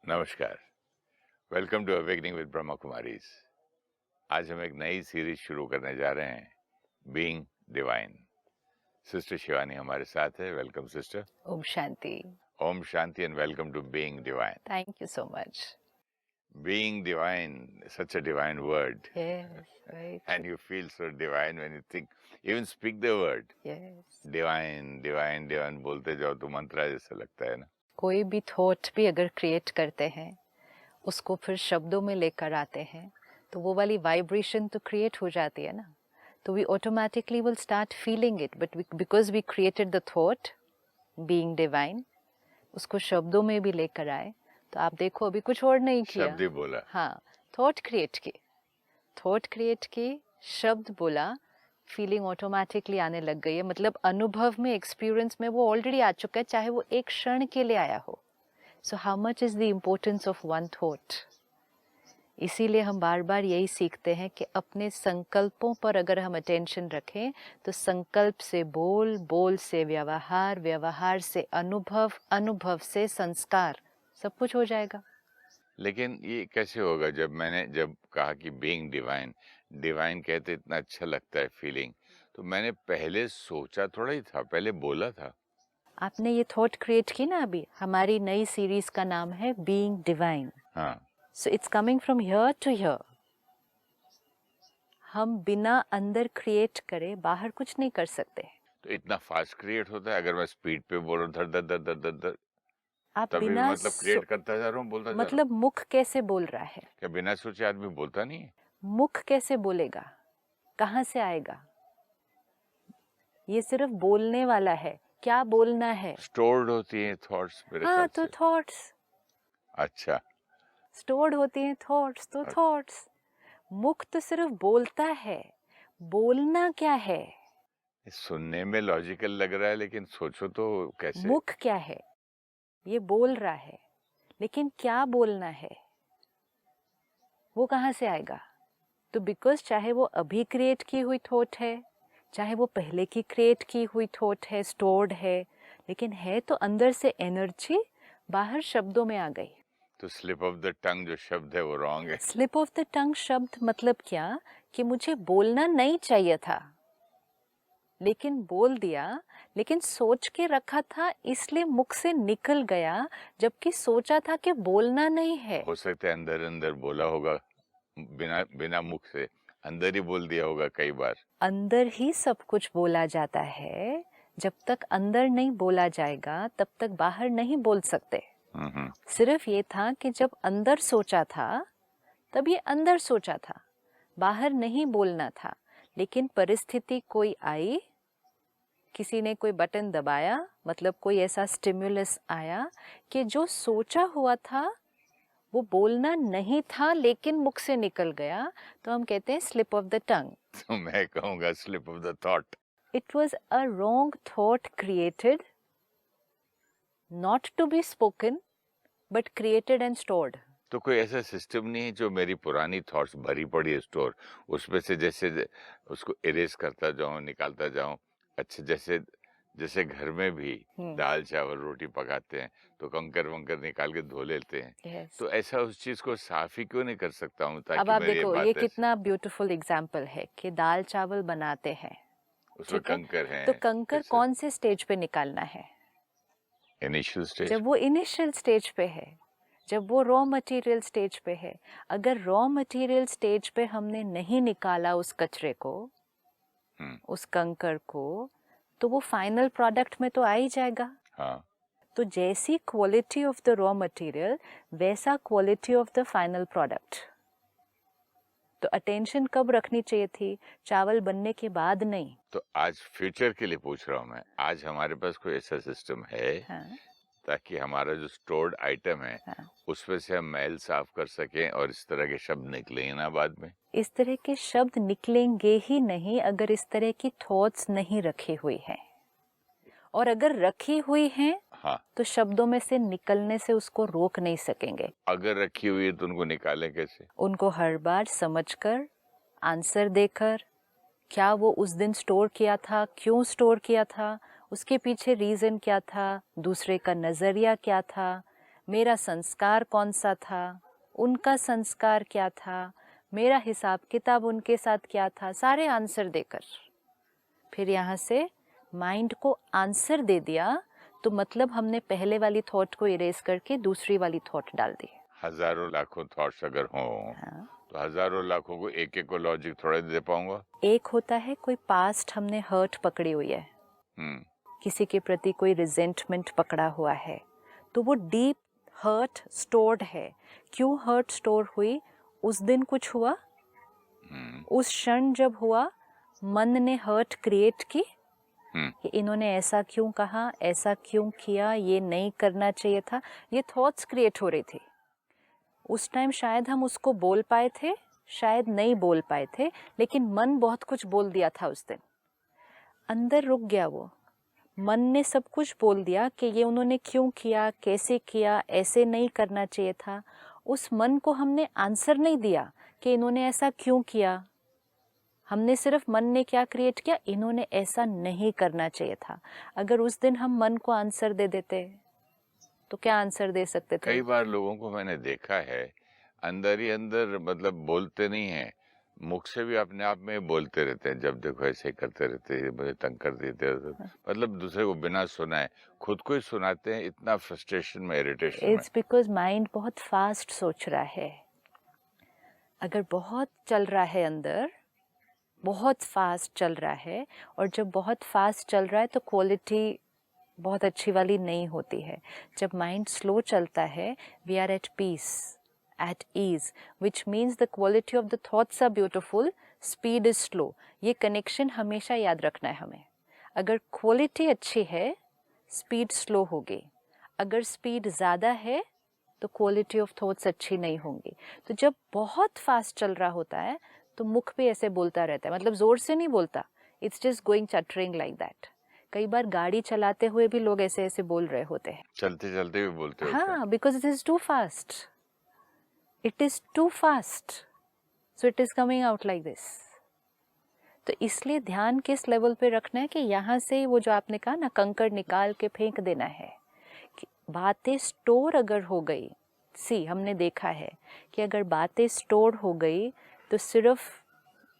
नमस्कार। Welcome to awakening with Brahma Kumaris. आज हम एक नई सीरीज शुरू करने जा रहे हैं, बीइंग डिवाइन। सिस्टर शिवानी हमारे साथ है। Welcome sister. ओम शांति। ओम शांति and welcome to being divine. Thank you so much. Being divine, such a divine word. Yes, right. And you feel so divine when you think, even speak the word. Yes. Divine, divine, divine बोलते जाओ तो मंत्र जैसा लगता है ना। कोई भी थॉट भी अगर क्रिएट करते हैं, उसको फिर शब्दों में लेकर आते हैं, तो वो वाली वाइब्रेशन तो क्रिएट हो जाती है ना। तो we automatically will start feeling it, but because we created the thought being divine, उसको शब्दों में भी लेकर आए। तो आप देखो, अभी कुछ और नहीं किया, शब्द ही बोला। हाँ, थॉट क्रिएट की, शब्द बोला, फीलिंग ऑटोमेटिकली आने लग गई है। मतलब अनुभव में, एक्सपीरियंस में वो ऑलरेडी आ चुका है, चाहे वो एक क्षण के लिए आया हो। So how much is the importance of one thought. इसीलिए हम बार बार यही सीखते हैं कि अपने संकल्पों पर अगर हम अटेंशन रखें, तो संकल्प से बोल, बोल से व्यवहार, व्यवहार से अनुभव, अनुभव से संस्कार, सब कुछ हो जाएगा। लेकिन ये कैसे होगा? जब कहा कि बीइंग डिवाइन, डिवाइन कहते इतना अच्छा लगता है फीलिंग, तो मैंने पहले सोचा थोड़ा ही था, पहले बोला था। आपने ये थॉट क्रिएट की ना। अभी हमारी नई सीरीज का नाम है बीइंग डिवाइन। हाँ, so it's coming from here to here. हम बिना अंदर क्रिएट करे बाहर कुछ नहीं कर सकते। तो इतना फास्ट क्रिएट होता है? अगर मैं स्पीड पे बोल रहा हूँ धर धर धर धर धर धर, आप तभी बिना मतलब क्रिएट करता जा रहा हूँ, बोलता जा रहा हूँ। मतलब मुख कैसे बोल रहा है? क्या बिना सोचे आदमी बोलता नहीं है? मुख कैसे बोलेगा? कहाँ से आएगा? ये सिर्फ बोलने वाला है। क्या बोलना है? स्टोर्ड होती है थॉट्स मेरे ख्याल हाँ, तो से। थॉट्स अच्छा, स्टोर्ड होती हैं। थॉट्स तो थॉट्स। मुख तो सिर्फ बोलता है। बोलना क्या है? सुनने में लॉजिकल लग रहा है, लेकिन सोचो तो कैसे। मुख क्या है? ये बोल रहा है, लेकिन क्या बोलना है वो कहाँ से आएगा? तो बिकॉज चाहे वो अभी क्रिएट की हुई थॉट है, चाहे वो पहले की क्रिएट की हुई थॉट है, स्टोर्ड है, लेकिन है तो अंदर से एनर्जी, बाहर शब्दों में आ गई। तो स्लिप ऑफ द टंग जो शब्द है वो रॉन्ग है। स्लिप ऑफ द टंग शब्द मतलब क्या? कि मुझे बोलना नहीं चाहिए था, लेकिन बोल दिया। लेकिन सोच के रखा था, इसलिए मुख से निकल गया, जबकि सोचा था कि बोलना नहीं है। हो सकता है अंदर अंदर बोला होगा, बिना बिना मुख से अंदर ही बोल दिया होगा कई बार। अंदर ही सब कुछ बोला जाता है। जब तक अंदर नहीं बोला जाएगा, तब तक बाहर नहीं बोल सकते। सिर्फ ये था कि जब अंदर सोचा था, तब ये अंदर सोचा था, बाहर नहीं बोलना था। लेकिन परिस्थिति कोई आई, किसी ने कोई बटन दबाया, मतलब कोई ऐसा स्टिमुलस आया कि जो सोचा हुआ था वो बोलना नहीं था, लेकिन मुख से निकल गया। तो हम कहते हैं स्लिप ऑफ द टंग। तो मैं कहूँगा slip of the thought. It was a wrong thought created, not to be spoken, but created and stored. तो कोई ऐसा सिस्टम नहीं है जो मेरी पुरानी थॉट्स भरी पड़ी है स्टोर, उसमें से जैसे उसको इरेज करता जाऊं, निकालता जाऊं। अच्छा, जैसे जैसे घर में भी दाल चावल रोटी पकाते हैं तो कंकर वंकर निकाल के धो लेते हैं। Yes. तो ऐसा उस चीज को साफ ही क्यों नहीं कर सकता हूँ अब ताकि आप मेरी देखो, बात ये ऐसे- कितना ब्यूटीफुल एग्जाम्पल है कि दाल चावल बनाते हैं, उसमें ठीक है? कंकर है। तो कंकर कौन से स्टेज पे निकालना है? Initial stage. जब वो इनिशियल स्टेज पे है, जब वो रॉ मटेरियल स्टेज पे है। अगर रॉ मटेरियल स्टेज पे हमने नहीं निकाला उस कचरे को, उस कंकर को, तो वो फाइनल प्रोडक्ट में तो आ ही जाएगा। हाँ, तो जैसी quality of the raw material, वैसा quality of the final product. तो अटेंशन कब रखनी चाहिए थी? चावल बनने के बाद नहीं। तो आज फ्यूचर के लिए पूछ रहा हूँ मैं, आज हमारे पास कोई ऐसा सिस्टम है हाँ, ताकि हमारा जो स्टोर्ड आइटम है हाँ। उसमें से हम मैल साफ कर सकें और इस तरह के शब्द निकले ना बाद में? इस तरह के शब्द निकलेंगे ही नहीं अगर इस तरह की थॉट्स नहीं रखी हुई हैं। और अगर रखी हुई हैं, हाँ, तो शब्दों में से निकलने से उसको रोक नहीं सकेंगे। अगर रखी हुई है तो उनको निकालें कैसे? उनको हर बार समझकर, आंसर देकर, क्या वो उस दिन स्टोर किया था, क्यों स्टोर किया था, उसके पीछे रीजन क्या था, दूसरे का नजरिया क्या था, मेरा संस्कार कौन सा था, उनका संस्कार क्या था, मेरा हिसाब किताब उनके साथ क्या था, सारे आंसर देकर फिर यहाँ से माइंड को आंसर दे दिया, तो मतलब हमने पहले वाली थॉट को इरेज करके दूसरी वाली थॉट डाल दी। हजारों लाखों थॉट्स अगर हों, हाँ। तो हजारों लाखों को एक एक को लॉजिक थोड़ा दे पाऊंगा। एक होता है कोई पास्ट हमने हर्ट पकड़ी हुई है, किसी के प्रति कोई रिजेंटमेंट पकड़ा हुआ है, तो वो डीप हर्ट स्टोर्ड है। क्यों हर्ट स्टोर हुई? उस दिन कुछ हुआ, उस क्षण जब हुआ, मन ने हर्ट क्रिएट की कि इन्होंने ऐसा क्यों कहा, ऐसा क्यों किया, ये नहीं करना चाहिए था, ये थॉट्स क्रिएट हो रही थी। उस टाइम शायद हम उसको बोल पाए थे, शायद नहीं बोल पाए थे, लेकिन मन बहुत कुछ बोल दिया था उस दिन। अंदर रुक गया वो, मन ने सब कुछ बोल दिया कि ये उन्होंने क्यों किया, कैसे किया, ऐसे नहीं करना चाहिए था। उस मन को हमने आंसर नहीं दिया कि इन्होंने ऐसा क्यों किया, हमने सिर्फ मन ने क्या क्रिएट किया, इन्होंने ऐसा नहीं करना चाहिए था। अगर उस दिन हम मन को आंसर दे देते तो क्या आंसर दे सकते थे? कई बार लोगों को मैंने देखा है, अंदर ही अंदर मतलब बोलते नहीं है, मुख से भी अपने आप में बोलते रहते हैं, जब देखो ऐसे ही करते रहते हैं, मुझे तंग कर देते हैं, मतलब दूसरे को बिना सुनाए खुद को ही सुनाते हैं, इतना फ्रस्ट्रेशन में, इरिटेशन में। इट्स बिकॉज माइंड बहुत फास्ट सोच रहा है। अगर बहुत चल रहा है अंदर, बहुत फास्ट चल रहा है, और जब बहुत फास्ट चल रहा है तो क्वालिटी बहुत अच्छी वाली नहीं होती है। जब माइंड स्लो चलता है, we are at peace, at ease, which means the quality of the thoughts are beautiful, speed is slow. ये कनेक्शन हमेशा याद रखना है हमें। अगर क्वालिटी अच्छी है, स्पीड स्लो होगी। अगर स्पीड ज़्यादा है तो क्वालिटी ऑफ थॉट्स अच्छी नहीं होंगी। तो जब बहुत फास्ट चल रहा होता है तो मुख भी ऐसे बोलता रहता है, मतलब जोर से नहीं बोलता, it's just going chattering like that. कई बार गाड़ी चलाते हुए भी लोग ऐसे ऐसे बोल रहे होते हैं, चलते चलते भी बोलते होते हैं। हाँ, because it is too fast, it is too fast, so it is coming out like this. तो इसलिए ध्यान किस लेवल पे रखना है कि यहाँ से वो जो आपने कहा ना, कंकड़ निकाल के फेंक देना है। कि बातें स्टोर अगर हो गई, हमने देखा है कि अगर बातें स्टोर हो गई तो सिर्फ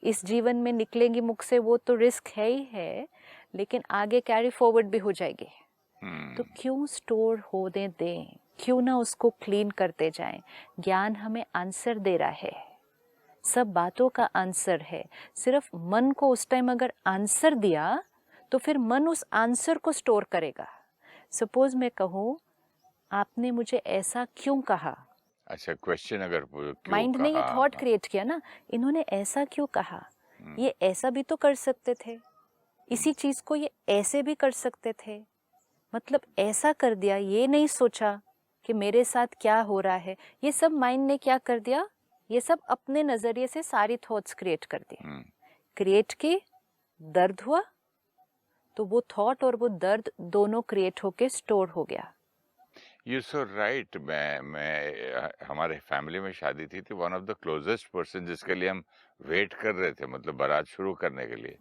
इस जीवन में निकलेंगी मुख से, वो तो रिस्क है ही है, लेकिन आगे कैरी फॉरवर्ड भी हो जाएगी। तो क्यों स्टोर होने दें, क्यों ना उसको क्लीन करते जाएं। ज्ञान हमें आंसर दे रहा है, सब बातों का आंसर है। सिर्फ मन को उस टाइम अगर आंसर दिया तो फिर मन उस आंसर को स्टोर करेगा। सपोज मैं कहूँ, आपने मुझे ऐसा क्यों कहा, अच्छा, क्वेश्चन अगर क्यों माइंड ने ये कहा, थॉट क्रिएट किया ना, इन्होंने ऐसा क्यों कहा, ये ऐसा भी तो कर सकते थे, इसी चीज को ये ऐसे भी कर सकते थे, मतलब ऐसा कर दिया, ये नहीं सोचा कि मेरे साथ क्या हो रहा है। ये सब माइंड ने क्या कर दिया, ये सब अपने नजरिए से सारी थॉट्स क्रिएट कर दिए, क्रिएट की, दर्द हुआ, तो वो थॉट और वो दर्द दोनों क्रिएट होके स्टोर हो गया। You so right. मैं हमारे फैमिली में शादी थी, तो one of the closest person जिसके लिए हम वेट कर रहे थे, मतलब बारात शुरू करने के लिए,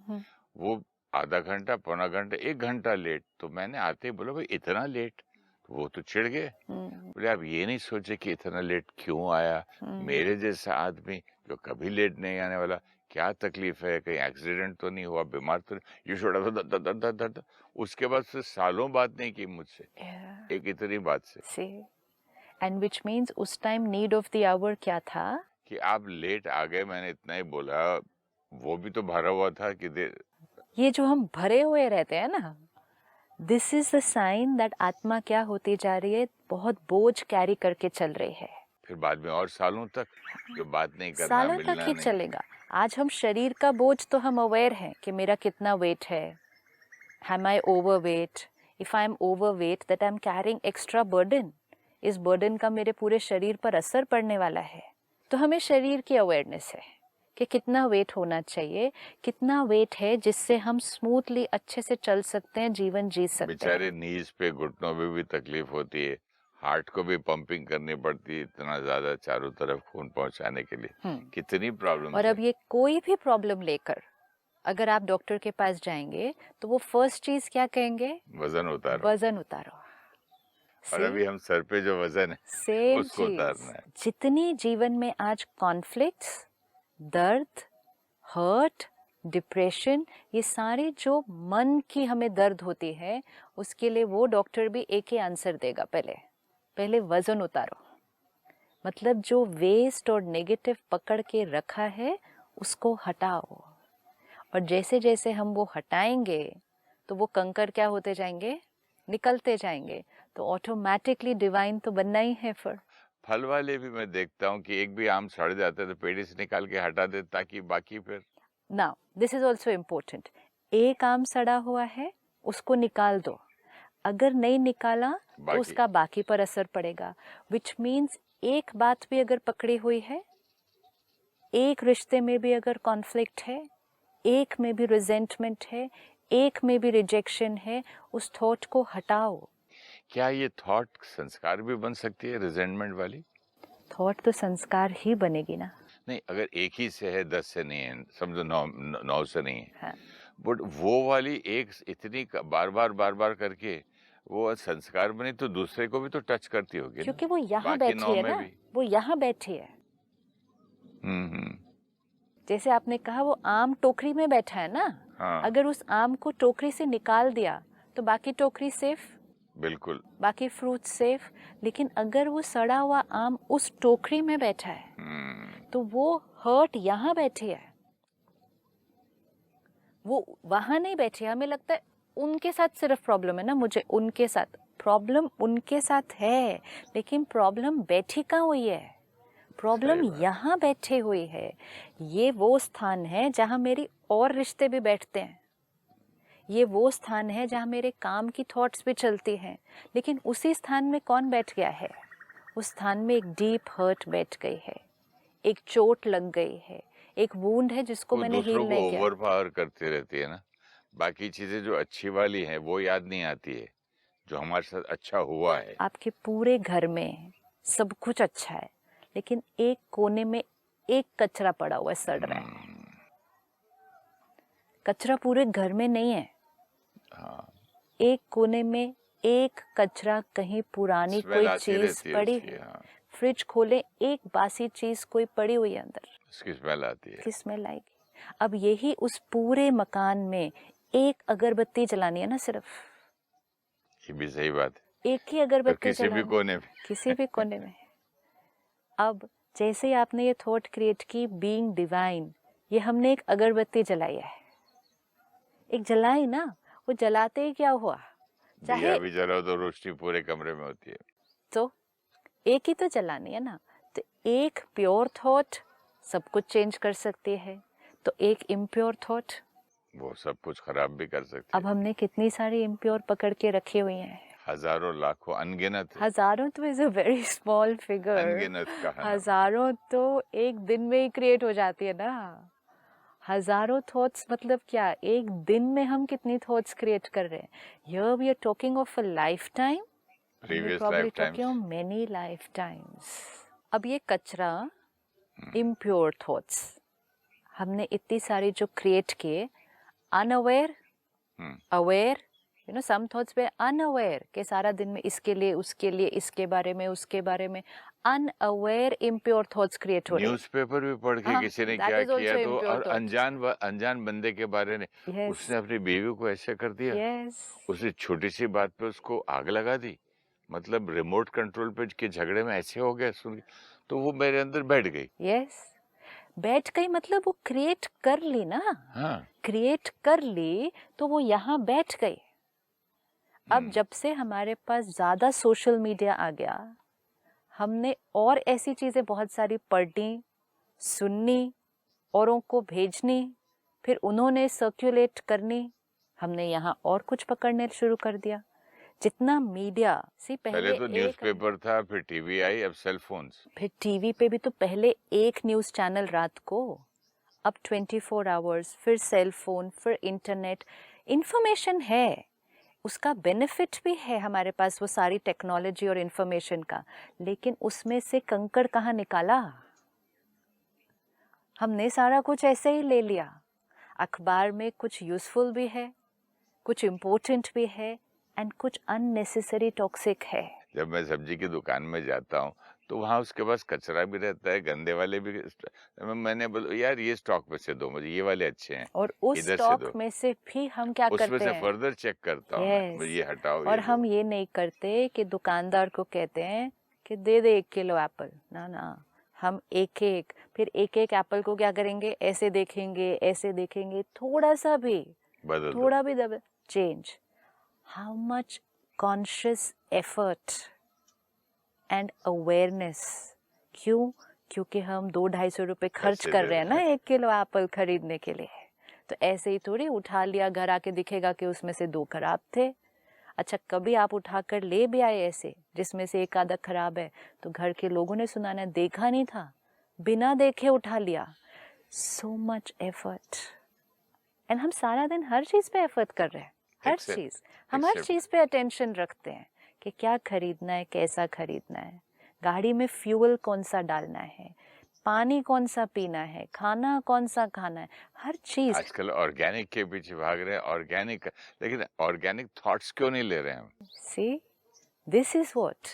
वो आधा घंटा, पौना घंटा, 1 घंटा लेट। तो मैंने आते ही बोला, भाई इतना लेट? तो वो तो चिढ़ गए, बोले आप ये नहीं सोचे कि इतना लेट क्यों आया? मेरे जैसा आदमी जो कभी लेट नहीं आने वाला, क्या तकलीफ है, कहीं एक्सीडेंट तो नहीं हुआ, बीमार तो नहीं, यू शुड। उसके बाद फिर सालों बात नहीं की मुझसे, एक इतनी बात से। एंड विच मीन्स उस time need of the hour क्या था कि आप लेट आ गए, मैंने इतना ही बोला। वो भी तो भरा हुआ था कि ये जो हम भरे हुए रहते हैं ना, this is the sign that आत्मा क्या होती जा रही है, बहुत बोझ कैरी करके चल रही है। फिर बाद में और सालों तक जो बात नहीं करना, सालों मिलना तक ही नहीं। चलेगा। आज हम शरीर का बोझ तो हम अवेयर हैं कि मेरा कितना वेट है, am I overweight, if I am overweight that I am carrying extra burden, इस बर्डन का मेरे पूरे शरीर पर असर पड़ने वाला है। तो हमें शरीर की अवेयरनेस है कि कितना वेट होना चाहिए, कितना वेट है जिससे हम स्मूथली अच्छे से चल सकते हैं, जीवन जी सकते हैं। बेचारे नीज पे, घुटनों में भी तकलीफ होती है, हार्ट को भी पंपिंग करनी पड़ती है, इतना ज्यादा चारों तरफ खून पहुंचाने के लिए, कितनी प्रॉब्लम। और अब ये कोई भी प्रॉब्लम लेकर अगर आप डॉक्टर के पास जाएंगे तो वो फर्स्ट चीज क्या कहेंगे, वजन उतारो, वजन उतारो। और अभी हम सर पे जो वजन है सेम उसको चीज। उतारना है। जितनी जीवन में आज कॉन्फ्लिक्ट्स, दर्द, हर्ट, डिप्रेशन, ये सारे जो मन की हमें दर्द होती है, उसके लिए वो डॉक्टर भी एक ही आंसर देगा, पहले वजन उतारो। मतलब जो वेस्ट और नेगेटिव पकड़ के रखा है उसको हटाओ, और जैसे जैसे हम वो हटाएंगे तो वो कंकर क्या होते जाएंगे, निकलते जाएंगे। तो ऑटोमेटिकली डिवाइन तो बनना ही है फिर। फल वाले भी मैं देखता हूँ कि एक भी आम सड़ जाता है तो पेड़ी से निकाल के हटा दे ताकि बाकी फिर। Now this is also important. एक आम सड़ा हुआ है, उसको निकाल दो। अगर नहीं निकाला तो बाकी उसका बाकी पर असर पड़ेगा। विच मीन्स एक बात भी अगर पकड़ी हुई है, एक रिश्ते में भी अगर कॉन्फ्लिक्ट है, एक में भी रिजेंटमेंट है, एक में भी रिजेक्शन है, उस थॉट को हटाओ। क्या ये थॉट संस्कार भी बन सकती है, रिजेंटमेंट वाली? थॉट तो संस्कार ही बनेगी ना। नहीं, अगर एक ही से है, 10 से नहीं है, समझो 9 से नहीं है, हाँ। बट वो वाली एक इतनी बार बार करके वो संस्कार बनी तो दूसरे को भी तो टच करती होगी ना, क्योंकि वो यहाँ बाकी बैठी 9 है में ना, भी। वो यहाँ बैठी है। हम्म। जैसे आपने कहा वो आम टोकरी में बैठा है ना, हाँ, अगर उस आम को टोकरी से निकाल दिया तो बाकी टोकरी सेफ, बिल्कुल। बाकी फ्रूट सेफ। लेकिन अगर वो सड़ा हुआ आम उस टोकरी में बैठा है तो वो हर्ट यहाँ बैठी है, वो वहां नहीं बैठी है। हमें लगता है उनके साथ सिर्फ प्रॉब्लम है ना, मुझे उनके साथ प्रॉब्लम, उनके साथ है, लेकिन प्रॉब्लम बैठी कहाँ हुई है, प्रॉब्लम यहाँ बैठे हुई है। ये वो स्थान है जहाँ मेरी और रिश्ते भी बैठते हैं, ये वो स्थान है जहाँ मेरे काम की थॉट्स भी चलती हैं। लेकिन उसी स्थान में कौन बैठ गया है, उस स्थान में एक डीप हर्ट बैठ गई है, एक चोट लग गई है, एक वूंड है जिसको वो मैंने हील दूसरों को नहीं किया। ओवर पावर करती रहती है ना, बाकी चीजें जो अच्छी वाली हैं वो याद नहीं आती है, जो हमारे साथ अच्छा हुआ है। आपके पूरे घर में सब कुछ अच्छा है, लेकिन एक कोने में एक कचरा पड़ा हुआ है, सड़ रहा है। कचरा पूरे घर में नहीं है, हाँ, एक कोने में एक कचरा, कहीं पुरानी स्मेल कोई आती चीज रहती है पड़ी उसकी। है। हाँ, फ्रिज खोले, एक बासी चीज कोई पड़ी हुई है अंदर, उसकी स्मेल आती है। की स्मेल आएगी। अब यही उस पूरे मकान में एक अगरबत्ती जलानी है ना, सिर्फ ये भी सही बात है, एक ही और अगरबत्ती किसी भी जलानी, कोने में। किसी भी कोने में। अब जैसे ही आपने ये थॉट क्रिएट की बीइंग डिवाइन, ये हमने एक अगरबत्ती जलाई है, एक जलाई ना, वो जलाते ही क्या हुआ, दिया चाहे भी जलाओ तो रोशनी पूरे कमरे में होती है। तो एक ही तो जलानी है ना। तो एक प्योर थॉट सब कुछ चेंज कर सकती है, तो एक इम्प्योर थॉट वो सब कुछ खराब भी कर सकती अब है। हमने कितनी सारी इम्प्योर पकड़ के रखी हुई हैं, हजारों, लाखों, अनगिनत है। हजारों तो is a very small figure, अनगिनत कहा। हजारों तो एक दिन में ही क्रिएट हो जाती है ना। हजारों थॉट्स मतलब क्या, एक दिन में हम कितनी थॉट्स क्रिएट कर रहे हैं। Here we are talking of a life time, previous probably life talking times. of many lifetimes. अब ये कचरा, impure thoughts, हमने इतनी सारी जो क्रिएट किए, unaware, aware, you know some thoughts वे अनअवेयर के सारा दिन में इसके लिए, उसके लिए, इसके बारे में, उसके बारे में, अनअवेयर इम्प्योर थॉट्स क्रिएट हो रहे हैं। न्यूज़पेपर भी पढ़ के हाँ, किसी ने that क्या is also किया तो, impure और thoughts. अनजान बंदे के बारे में Yes, उसने अपनी बीवी को ऐसे कर दिया, yes, उसने छोटी सी बात पे उसको आग लगा दी, मतलब रिमोट कंट्रोल पे के झगड़े में ऐसे हो गया सुन के, तो वो मेरे अंदर बैठ गई। yes. बैठ गई मतलब वो क्रिएट कर ली ना, हाँ, क्रिएट कर ली तो वो यहाँ बैठ गई। अब जब से हमारे पास ज़्यादा सोशल मीडिया आ गया, हमने और ऐसी चीज़ें बहुत सारी पढ़नी, सुननी, औरों को भेजनी, फिर उन्होंने सर्कुलेट करनी, हमने यहाँ और कुछ पकड़ने शुरू कर दिया। जितना मीडिया सी पहले तो एक, न्यूज़पेपर था, फिर टीवी आई, अब सेल फोन्स। फिर टीवी पे भी तो पहले एक न्यूज़ चैनल रात को, अब 24 आवर्स, फिर सेल फोन, फिर इंटरनेट। इंफॉर्मेशन है, उसका बेनिफिट भी है हमारे पास, वो सारी टेक्नोलॉजी और इंफॉर्मेशन का, लेकिन उसमें से कंकड़ कहाँ निकाला, हमने सारा कुछ ऐसे ही ले लिया। अखबार में कुछ यूजफुल भी है, कुछ इम्पोर्टेंट भी है, एंड कुछ अननेसेसरी टॉक्सिक है। जब मैं सब्जी की दुकान में जाता हूँ तो वहाँ उसके पास कचरा भी रहता है, गंदे वाले भी मैंने बोला यार ये स्टॉक में से दो, मुझे ये वाले अच्छे हैं, और उस इधर से स्टॉक दो। में से भी हम क्या उसमें करते से हैं? फर्दर चेक करता हूँ मैं, मुझे यस। ये हटाओ और ये हम लो। ये नहीं करते कि दुकानदार को कहते हैं कि दे दे 1 किलो एप्पल, ना ना, हम एक एक, फिर एक एक एप्पल को क्या करेंगे, ऐसे देखेंगे, थोड़ा सा भी, बदल दो। थोड़ा भी दब change. How much conscious effort and awareness. क्यों? क्योंकि हम 200-250 रुपये खर्च पैसे कर दे रहे हैं रहे ना हैं। 1 किलो एप्पल खरीदने के लिए। तो ऐसे ही थोड़ी उठा लिया, घर आके दिखेगा कि उसमें से 2 खराब थे। अच्छा, कभी आप उठाकर ले भी आए ऐसे जिसमें से एक आधा खराब है, तो घर के लोगों ने सुनाना देखा नहीं था, बिना देखे उठा लिया। So much effort. एंड हम सारा दिन हर चीज पे एफर्ट कर रहे हैं, हर चीज, हम हर एक्सेप्ट चीज पे अटेंशन रखते हैं कि क्या खरीदना है, कैसा खरीदना है, गाड़ी में फ्यूल कौन सा डालना है, पानी कौन सा पीना है, खाना कौन सा खाना है, हर चीज। आजकल ऑर्गेनिक के पीछे भाग रहे हैं, ऑर्गेनिक, लेकिन ऑर्गेनिक थॉट्स क्यों नहीं ले रहे हैं हम? सी, दिस इज व्हाट।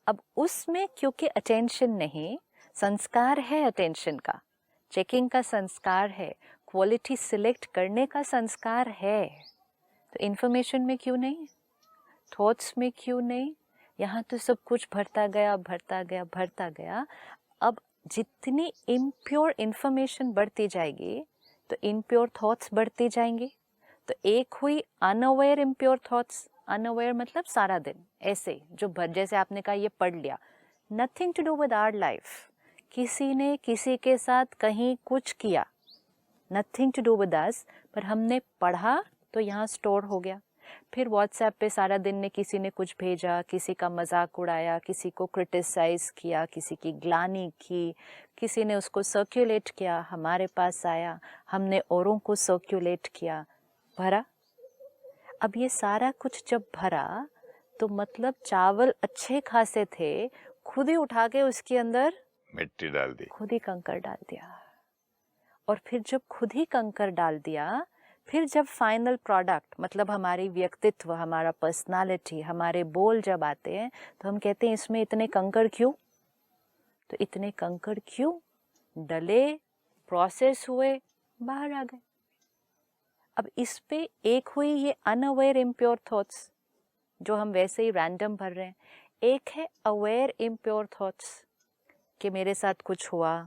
अब उसमें क्योंकि अटेंशन नहीं, संस्कार है अटेंशन का, चेकिंग का संस्कार है, क्वालिटी सिलेक्ट करने का संस्कार है, तो इंफॉर्मेशन में क्यों नहीं, थॉट्स में क्यों नहीं? यहाँ तो सब कुछ भरता गया। अब जितनी इम्प्योर इंफॉर्मेशन बढ़ती जाएगी तो इम्प्योर थॉट्स बढ़ती जाएंगी। तो एक हुई अनअवेयर इम्प्योर थॉट्स, अनअवेयर मतलब सारा दिन ऐसे जो जैसे आपने कहा ये पढ़ लिया, nothing to do with our life, किसी ने किसी के साथ कहीं कुछ किया, nothing to do with us, पर हमने पढ़ा तो यहाँ स्टोर हो गया। फिर व्हाट्सएप पे सारा दिन ने किसी ने कुछ भेजा, किसी का मजाक उड़ाया, किसी को क्रिटिसाइज किया, किसी की ग्लानि की, किसी ने उसको सर्कुलेट किया, हमारे पास आया, हमने औरों को सर्कुलेट किया, भरा। अब ये सारा कुछ जब भरा तो मतलब चावल अच्छे खासे थे, खुद ही उठा के उसके अंदर मिट्टी डाल दी। खुद ही कंकर डाल दिया। और फिर जब खुद ही कंकर डाल दिया, फिर जब फाइनल प्रोडक्ट मतलब हमारी व्यक्तित्व, हमारा पर्सनालिटी, हमारे बोल जब आते हैं तो हम कहते हैं इसमें इतने कंकर क्यों? तो इतने कंकर क्यों डले, प्रोसेस हुए, बाहर आ गए। अब इस पे एक हुई ये अनअवेयर इम्प्योर थॉट्स जो हम वैसे ही रैंडम भर रहे हैं, एक है अवेयर इम्प्योर थॉट्स कि मेरे साथ कुछ हुआ,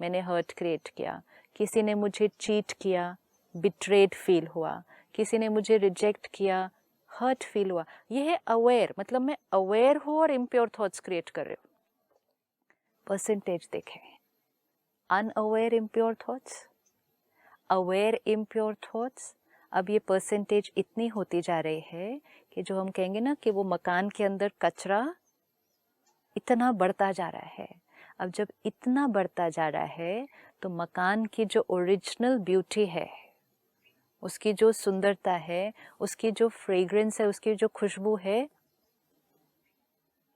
मैंने हर्ट क्रिएट किया, किसी ने मुझे चीट किया, बिट्रेड फील हुआ, किसी ने मुझे रिजेक्ट किया, हर्ट फील हुआ। ये है अवेयर, मतलब मैं अवेयर हूँ और इम्प्योर थॉट्स क्रिएट कर रहे हो। परसेंटेज देखें, unaware impure thoughts, aware impure thoughts. अब ये परसेंटेज इतनी होती जा रही है कि जो हम कहेंगे ना कि वो मकान के अंदर कचरा इतना बढ़ता जा रहा है। अब जब इतना बढ़ता जा रहा है तो मकान की जो ओरिजिनल ब्यूटी है, उसकी जो सुंदरता है, उसकी जो फ्रेग्रेंस है, उसकी जो खुशबू है,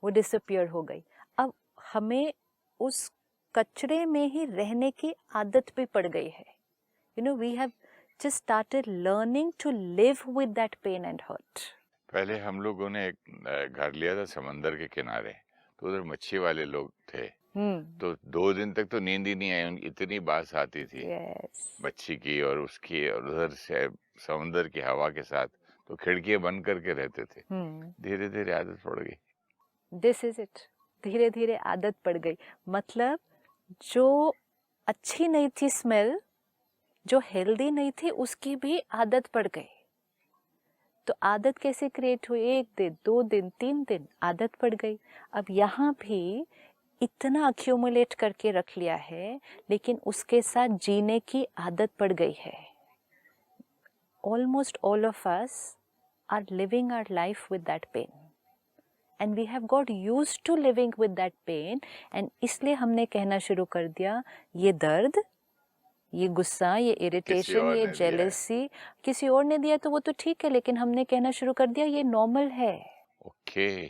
वो डिसअपियर हो गई। अब हमें उस कचरे में ही रहने की आदत भी पड़ गई है। You know, we have just started learning to live with that pain and hurt. पहले हम लोगों ने एक घर लिया था समंदर के किनारे, तो उधर मच्छी वाले लोग थे, तो 2 दिन तक तो नींद ही नहीं आई, उनकी इतनी बास आती थी Yes. मच्छी की और उसकी, और उधर से समंदर की हवा के साथ, तो खिड़कियां बंद करके रहते थे। धीरे धीरे आदत पड़ गई। This is it. धीरे धीरे आदत पड़ गई, मतलब जो अच्छी नहीं थी स्मेल, जो हेल्दी नहीं थी, उसकी भी आदत पड़ गई। तो आदत कैसे क्रिएट हुई? 1 दिन, 2 दिन, 3 दिन, आदत पड़ गई। अब यहाँ भी इतना अक्यूमुलेट करके रख लिया है, लेकिन उसके साथ जीने की आदत पड़ गई है। Almost all of us are living our life with that pain, and we have got used to living with that pain, and इसलिए हमने कहना शुरू कर दिया ये दर्द, ये गुस्सा, ये इरिटेशन, ये जेलसी किसी और ने दिया तो वो तो ठीक है, लेकिन हमने कहना शुरू कर दिया ये नॉर्मल है। ओके,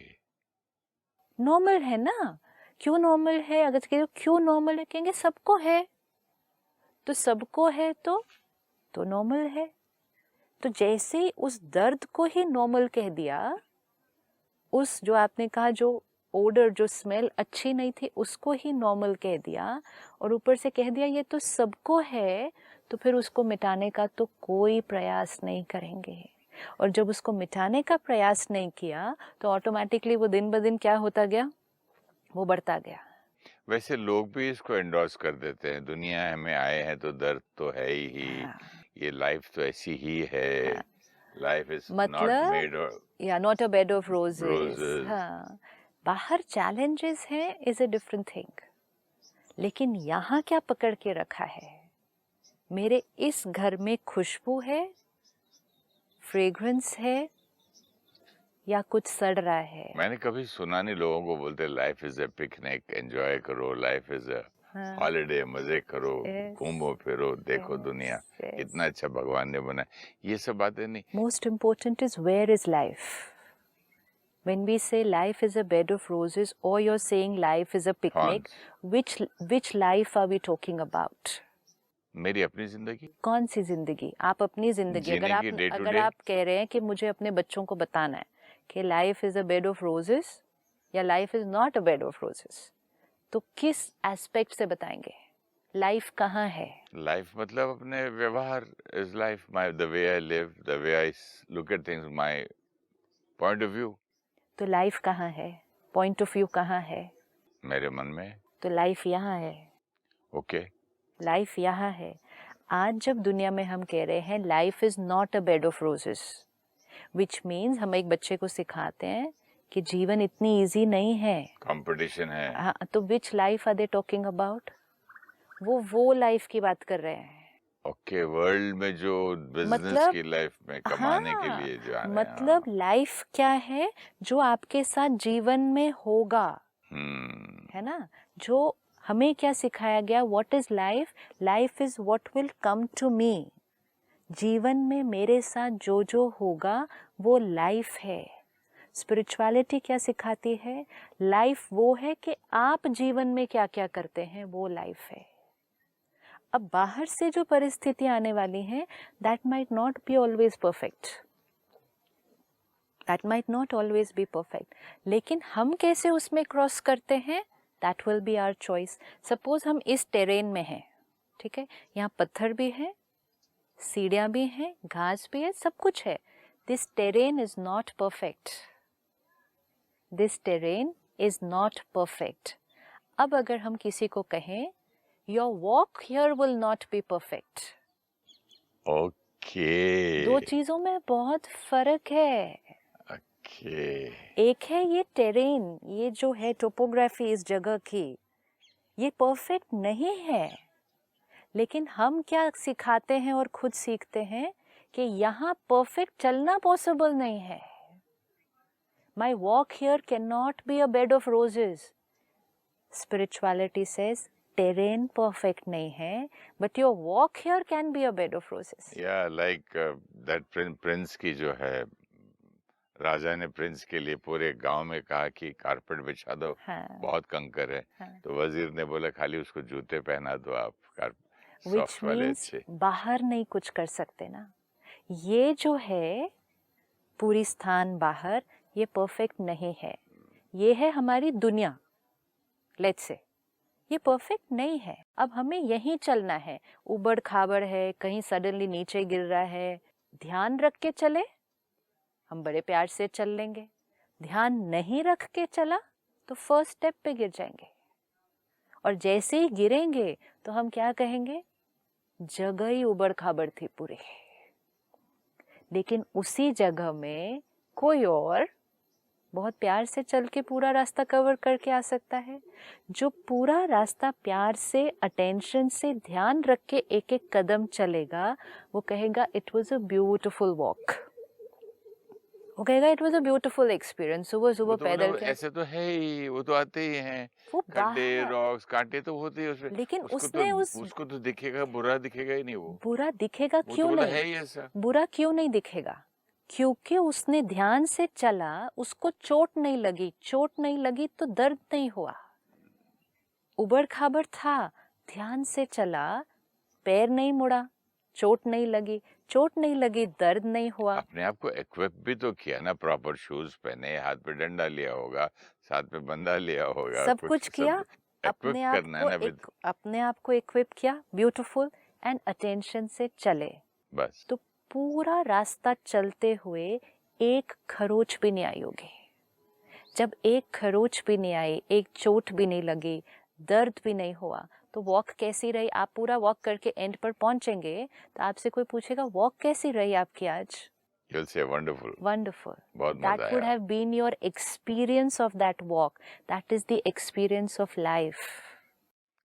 नॉर्मल है ना? क्यों नॉर्मल है? अगर क्यों नॉर्मल है, कहेंगे सबको है, तो सबको है तो नॉर्मल है। तो जैसे ही उस दर्द को ही नॉर्मल कह दिया, उस जो आपने कहा जो ओडर, जो स्मेल अच्छी नहीं थी, उसको ही नॉर्मल कह दिया और ऊपर से कह दिया ये तो सबको है, तो फिर उसको मिटाने का तो कोई प्रयास नहीं करेंगे। और जब उसको मिटाने का प्रयास नहीं किया तो ऑटोमेटिकली वो दिन ब दिन क्या होता गया, वो बढ़ता गया। वैसे लोग भी इसको एंडोर्स कर देते हैं, दुनिया में आए हैं तो दर्द तो है ही, हाँ, ये लाइफ तो ऐसी ही है, हाँ। लाइफ इज नॉट मतलब मेड या not a bed of roses. Roses. हाँ, बाहर चैलेंजेस हैं इज अ डिफरेंट थिंग, लेकिन यहाँ क्या पकड़ के रखा है, मेरे इस घर में खुशबू है, फ्रेग्रेंस है, या कुछ सड़ रहा है। मैंने कभी सुना नहीं लोगों को बोलते life is a picnic, enjoy करो, लाइफ इज अ हाँ, हॉलिडे, मजे करो, यस, घूमो फिरो, देखो दुनिया यस, यस। कितना अच्छा भगवान ने बनाया, ये सब बातें नहीं। Most important is where is life? When we say life is a bed of roses, or you're saying life is a picnic, which life are we talking about? मेरी अपनी जिंदगी कौन सी जिंदगी? आप अपनी जिंदगी, जीने की डे टू अगर डे। आप कह रहे हैं कि मुझे अपने बच्चों को बताना है कि life is a bed of roses या life is not a bed of roses, तो किस एस्पेक्ट से बताएंगे? लाइफ कहाँ है? लाइफ मतलब अपने व्यवहार is life, my the way I live, the way I look at things, my point of view. तो लाइफ कहाँ है? पॉइंट ऑफ व्यू कहाँ है? मेरे मन में। तो लाइफ यहाँ है। ओके। लाइफ यहाँ है। आज जब दुनिया में हम कह रहे हैं life is not a bed of roses, which means हम एक बच्चे को सिखाते हैं कि जीवन इतनी इजी नहीं है, कंपटीशन है। हाँ, तो which life are they talking about? वो लाइफ की बात कर रहे हैं। ओके, वर्ल्ड में जो बिजनेस मतलब की लाइफ में कमाने के हाँ, लिए जो आ रहे हैं। मतलब लाइफ क्या है जो आपके साथ जीवन में होगा, है ना? जो हमें क्या सिखाया गया, what is life? Life is what will come to me. जीवन में मेरे साथ जो जो होगा वो लाइफ है। स्पिरिचुअलिटी क्या सिखाती है? लाइफ वो है कि आप जीवन में क्या क्या करते हैं, वो लाइफ है। अब बाहर से जो परिस्थितियां आने वाली हैं, that might not be always perfect, that might not always be perfect, लेकिन हम कैसे उसमें क्रॉस करते हैं, that will be our choice. Suppose हम इस टेरेन में हैं, ठीक है, यहाँ पत्थर भी है, सीढ़ियाँ भी हैं, घास भी है, सब कुछ है। This terrain is not perfect, this terrain is not perfect. अब अगर हम किसी को कहें your walk here will not be perfect, okay. दो चीजों में बहुत फर्क है। ओके। एक है ये टेरेन, ये जो है टोपोग्राफी इस जगह की, ये परफेक्ट नहीं है, लेकिन हम क्या सिखाते हैं और खुद सीखते हैं कि यहाँ परफेक्ट चलना पॉसिबल नहीं है। My walk here can not be a bed of roses. Spirituality says terrain perfect नहीं है, but your walk here can be a bed of roses. या लाइक दैट प्रिंस की जो है, राजा ने प्रिंस के लिए पूरे गांव में कहा कि कारपेट बिछा दो, हाँ, बहुत कंकर है। हाँ। तो वजीर ने बोला खाली उसको जूते पहना दो आप, विच सॉफ्ट वाले मीन्स अच्छे। बाहर नहीं कुछ कर सकते ना। ये जो है पूरी स्थान बाहर, ये परफेक्ट नहीं है। ये है हमारी दुनिया, लेट्स से ये परफेक्ट नहीं है। अब हमें यहीं चलना है, उबड़ खाबड़ है, कहीं सडनली नीचे गिर रहा है, ध्यान रख के चले, हम बड़े प्यार से चल लेंगे। ध्यान नहीं रख के चला तो फर्स्ट स्टेप पे गिर जाएंगे, और जैसे ही गिरेंगे तो हम क्या कहेंगे, जगह ही उबड़ खाबड़ थी पूरी। लेकिन उसी जगह में कोई और बहुत प्यार से चल के पूरा रास्ता कवर करके आ सकता है। जो पूरा रास्ता प्यार से, अटेंशन से, ध्यान रख के एक एक कदम चलेगा, वो कहेगा it was a beautiful walk, वो कहेगा it was a beautiful experience. सुबह सुबह तो पैदल मतलब क्या, ऐसे तो है ही, वो तो आते ही हैं, वो खड्डे, बाहर, रॉक्स, कांटे तो होते ही उसमें। लेकिन उसको तो उसने उस उसको तो दिखेगा, बुरा दिखेगा ही नहीं वो। बुरा दिखेगा वो तो क्यों बोला नहीं, है ही ऐसा। बुरा क्यों नहीं दिखेगा? क्योंकि उसने ध्यान से चला, उसको चोट नहीं लगी, चोट नहीं लगी तो दर्द नहीं हुआ। उबड़ खाबड़ था, ध्यान से चला, पैर नहीं मुड़ा, चोट नहीं लगी, चोट नहीं लगी, दर्द नहीं हुआ। अपने आप को इक्विप भी तो किया ना, प्रॉपर शूज पहने, हाथ पे डंडा लिया होगा, साथ में बंदा लिया होगा, सब कुछ किया, इक्विप करना है ना विद, अपने आप को इक्विप किया, ब्यूटीफुल, एंड अटेंशन से चले। बस। तो पूरा रास्ता चलते हुए एक खरोच भी नहीं आई होगी। जब एक खरोच भी नहीं आई, एक चोट भी नहीं लगी, दर्द भी नहीं हुआ, तो वॉक कैसी रही? आप पूरा वॉक करके एंड पर पहुंचेंगे तो आपसे कोई पूछेगा वॉक कैसी रही आपकी आज? You'll say wonderful. Wonderful. बहुत That मजा would आया। have been your experience of that walk. That is the experience of life.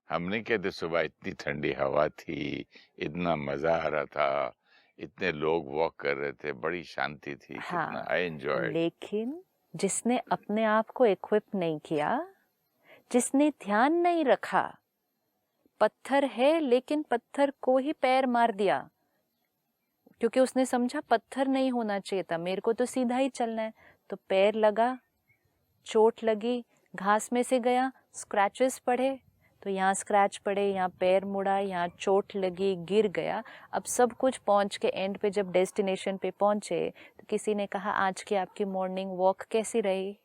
हमने कहते सुबह इतनी ठंडी हवा थी, इतना मजा आ रहा था, इतने लोग वॉक कर रहे थे, बड़ी शांति थी, कितना आई एंजॉयड। लेकिन जिसने अपने आप को इक्विप नहीं किया, जिसने ध्यान नहीं रखा, पत्थर है लेकिन पत्थर को ही पैर मार दिया, क्योंकि उसने समझा पत्थर नहीं होना चाहिए था, मेरे को तो सीधा ही चलना है, तो पैर लगा, चोट लगी, घास में से गया, स्क्रैचेस पड़े, तो यहाँ स्क्रैच पड़े, यहाँ पैर मुड़ा, यहाँ चोट लगी, गिर गया। अब सब कुछ पहुँच के एंड पे जब डेस्टिनेशन पे पहुँचे तो किसी ने कहा आज की आपकी मॉर्निंग वॉक कैसी रही?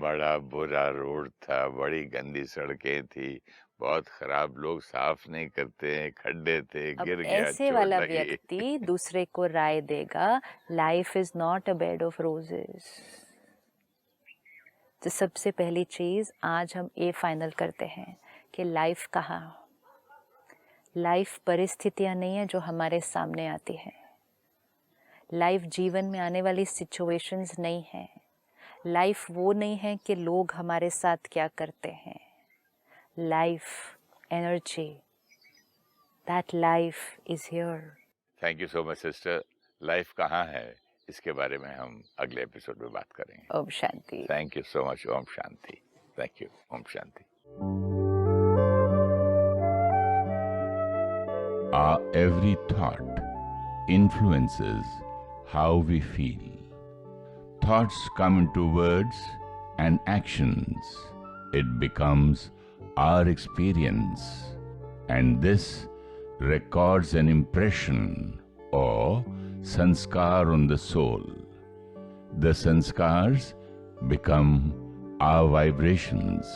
बड़ा बुरा रोड था, बड़ी गंदी सड़कें थी, बहुत खराब, लोग साफ नहीं करते हैं, खड्डे थे, गिर गया, ऐसे वाला व्यक्ति दूसरे को राय देगा life is not a bed of roses. तो सबसे पहली चीज आज हम ये फाइनल करते हैं कि लाइफ कहाँ, लाइफ परिस्थितियां नहीं है जो हमारे सामने आती है, लाइफ जीवन में आने वाली सिचुएशंस नहीं है, लाइफ वो नहीं है कि लोग हमारे साथ क्या करते हैं, life energy, that life is here. Thank you so much sister. Life कहाँ है इसके बारे में हम अगले एपिसोड में बात करेंगे। ओम शांति। Thank you so much. ओम शांति। Thank you. ओम शांति। Our every thought influences how we feel. Thoughts come into words and actions. It becomes our experience, and this records an impression or sanskar on the soul. The sanskars become our vibrations.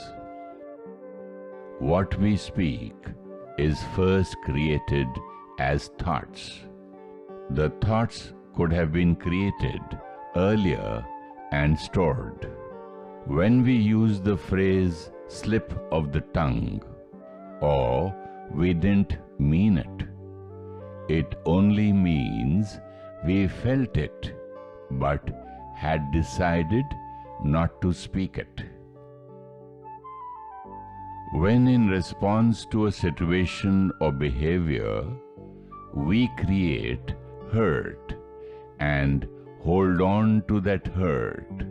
What we speak is first created as thoughts. The thoughts could have been created earlier and stored. When we use the phrase slip of the tongue, or we didn't mean it, it only means we felt it but had decided not to speak it. When in response to a situation or behavior, we create hurt and hold on to that hurt,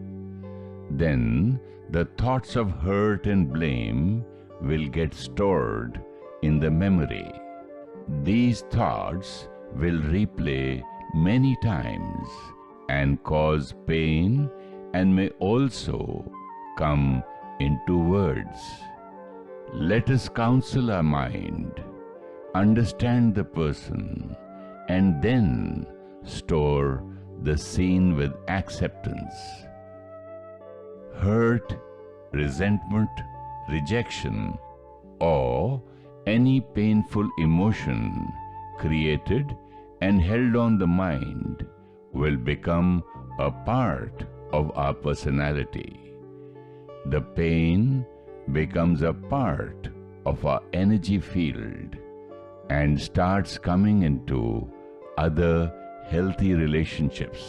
then the thoughts of hurt and blame will get stored in the memory. These thoughts will replay many times and cause pain and may also come into words. Let us counsel our mind, understand the person, and then store the scene with acceptance. Hurt, resentment, rejection, or any painful emotion created and held on the mind will become a part of our personality. The pain becomes a part of our energy field and starts coming into other healthy relationships.